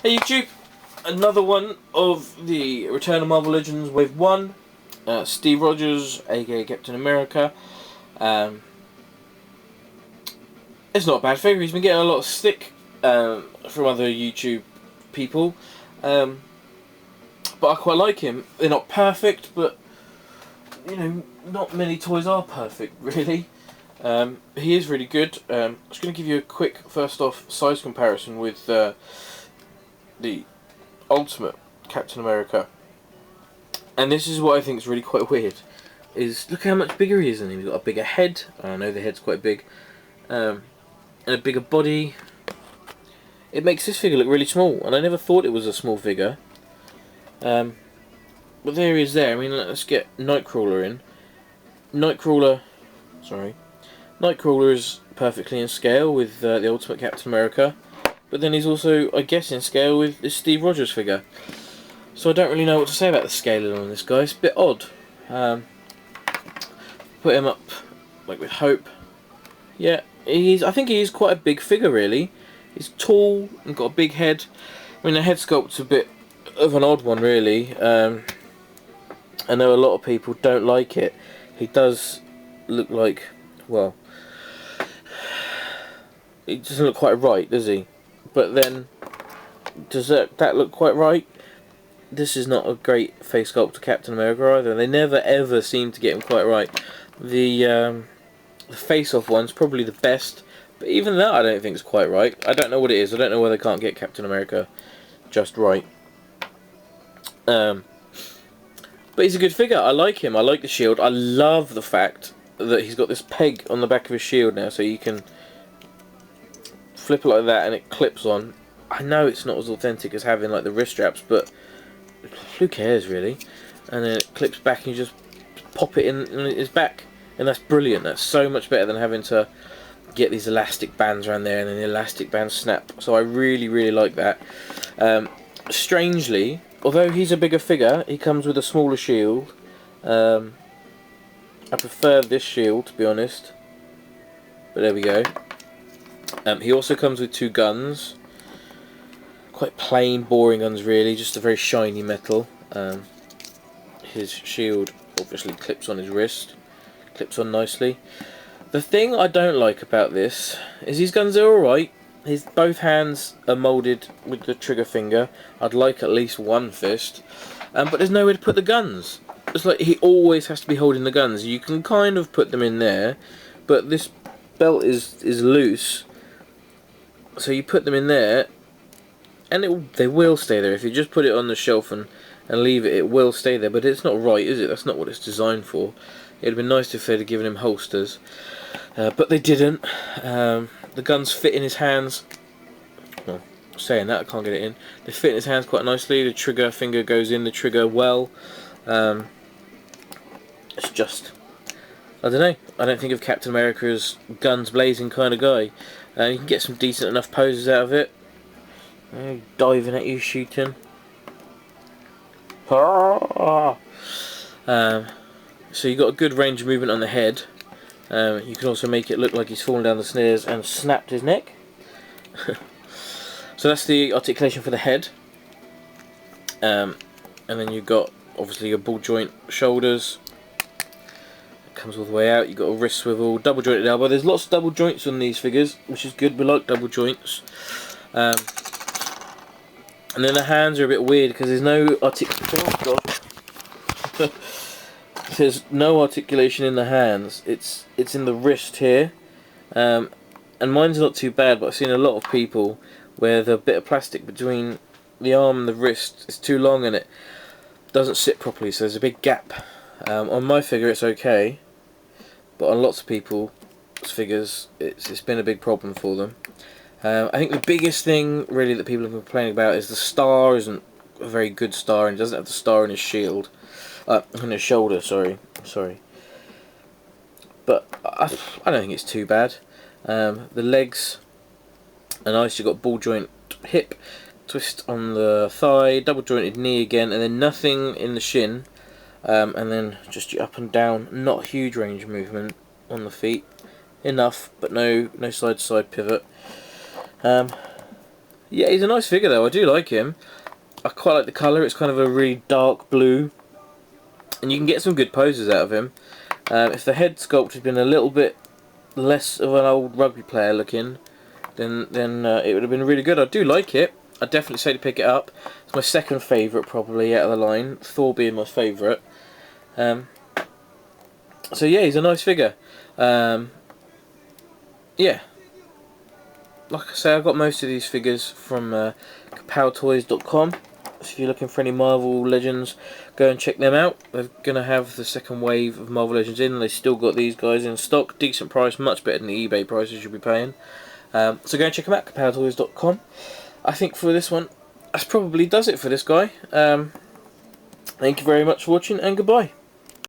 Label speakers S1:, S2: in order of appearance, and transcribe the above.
S1: Hey YouTube, another one of the Return of Marvel Legends Wave 1. Steve Rogers, aka Captain America. It's not a bad figure. He's been getting a lot of stick from other YouTube people. But I quite like him. They're not perfect, but you know, not many toys are perfect, really. He is really good. I'm just going to give you a quick, first off, size comparison with the Ultimate Captain America. And this is what I think is really quite weird. Is look how much bigger he is than him. He's got a bigger head. I know the head's quite big. And a bigger body. It makes this figure look really small. And I never thought it was a small figure. But there he is there. I mean, let's get Nightcrawler in. Nightcrawler is perfectly in scale with the Ultimate Captain America. But then he's also, I guess, in scale with this Steve Rogers figure. So I don't really know what to say about the scaling on this guy. It's a bit odd. Put him up like with Hope. Yeah, I think he is quite a big figure, really. He's tall and got a big head. I mean, the head sculpt's a bit of an odd one, really. I know a lot of people don't like it. He does look like, well, he doesn't look quite right, does he? But then, does that look quite right? This is not a great face sculpt to Captain America either. They never ever seem to get him quite right. The face-off one's probably the best, but even that I don't think is quite right. I don't know what it is. I don't know why they can't get Captain America just right. But he's a good figure. I like him. I like the shield. I love the fact that he's got this peg on the back of his shield now, so you can flip it like that and it clips on. I know it's not as authentic as having like the wrist straps, but who cares really? And then it clips back and you just pop it in his back, and that's brilliant. That's so much better than having to get these elastic bands around there and then the elastic bands snap. So I really like that. Strangely, although he's a bigger figure, he comes with a smaller shield. I prefer this shield, to be honest, but there we go. He also comes with two guns. Quite plain, boring guns really, just a very shiny metal. His shield obviously clips on his wrist, clips on nicely. The thing I don't like about this is these guns are alright. Both hands are moulded with the trigger finger. I'd like at least one fist, but there's nowhere to put the guns. It's like he always has to be holding the guns. You can kind of put them in there, but this belt is loose, so you put them in there and they will stay there. If you just put it on the shelf and leave it, it will stay there, but it's not right, is it? That's not what it's designed for. It would have been nice if they'd have given him holsters, but they didn't. The guns fit in his hands. Well, saying that, I can't get it in. They fit in his hands quite nicely. The trigger finger goes in the trigger well. It's just, I don't know. I don't think of Captain America as guns blazing kind of guy. You can get some decent enough poses out of it. Diving at you, shooting. So you got a good range of movement on the head. You can also make it look like he's fallen down the stairs and snapped his neck. So that's the articulation for the head. And then you've got obviously your ball joint shoulders. It comes all the way out. You've got a wrist swivel, double jointed elbow. There's lots of double joints on these figures, which is good. We like double joints. And then the hands are a bit weird because there's no there's no articulation in the hands. It's in the wrist here, and mine's not too bad. But I've seen a lot of people where the bit of plastic between the arm and the wrist is too long and it doesn't sit properly. So there's a big gap. On my figure, it's okay, but on lots of people's figures, it's been a big problem for them. I think the biggest thing really that people have been complaining about is the star isn't a very good star and doesn't have the star in his shield, on his shoulder. Sorry. But I don't think it's too bad. The legs are nice. You've got ball joint hip, twist on the thigh, double jointed knee again, and then nothing in the shin, and then just your up and down. Not a huge range of movement on the feet. Enough, but no side to side pivot. Yeah, he's a nice figure though. I do like him. I quite like the colour. It's kind of a really dark blue, and you can get some good poses out of him. If the head sculpt had been a little bit less of an old rugby player looking, then it would have been really good. I do like it. I'd definitely say to pick it up. It's my second favourite probably out of the line, Thor being my favourite. So yeah, he's a nice figure. Yeah, like I say, I got most of these figures from kapowtoys.com. So if you're looking for any Marvel Legends, go and check them out. They're going to have the second wave of Marvel Legends in. They still got these guys in stock. Decent price, much better than the eBay prices you'll be paying. So go and check them out, kapowtoys.com. I think for this one, that probably does it for this guy. Thank you very much for watching, and goodbye.